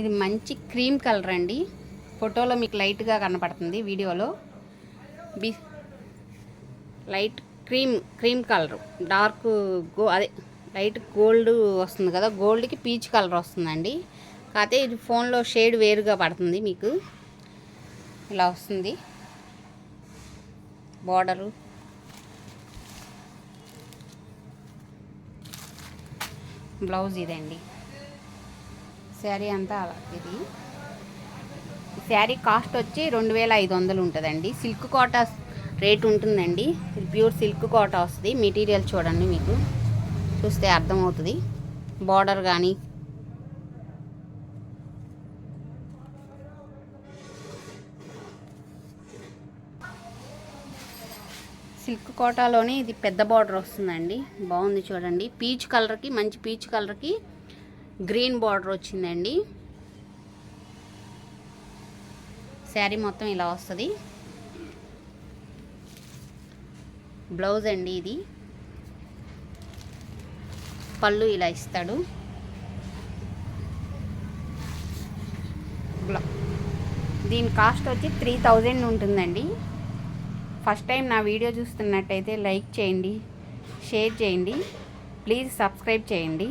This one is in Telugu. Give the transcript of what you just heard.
ఇది మంచి క్రీమ్ కలర్ అండి. ఫోటోలో మీకు లైట్గా కనపడుతుంది, వీడియోలో లైట్ క్రీమ్ కలర్, డార్క్ అదే లైట్ గోల్డ్ వస్తుంది కదా, గోల్డ్కి పీచ్ కలర్ వస్తుందండి. కాకపోతే ఇది ఫోన్లో షేడ్ వేరుగా పడుతుంది. మీకు ఇలా వస్తుంది బార్డరు. బ్లౌజ్ ఇదండి. శారీ అంతా ఇది. శారీ కాస్ట్ వచ్చి 2500 ఉంటుందండి. సిల్క్ కోటా రేట్ ఉంటుందండి. ఇది ప్యూర్ సిల్క్ కోటా వస్తుంది. మెటీరియల్ చూడండి, మీకు చూస్తే అర్థమవుతుంది. బార్డర్ కానీ సిల్క్ కోటాలోనే ఇది పెద్ద బార్డర్ వస్తుందండి. బాగుంది చూడండి. పీచ్ కలర్కి, మంచి పీచ్ కలర్కి గ్రీన్ బార్డర్ వచ్చిందండి. శారీ మొత్తం ఇలా వస్తుంది. బ్లౌజ్ అండి ఇది. పళ్ళు ఇలా ఇస్తాడు. దీని కాస్ట్ వచ్చి 3000 ఉంటుందండి. ఫస్ట్ టైం నా వీడియో చూస్తున్నట్టయితే లైక్ చేయండి, షేర్ చేయండి, ప్లీజ్ సబ్స్క్రైబ్ చేయండి.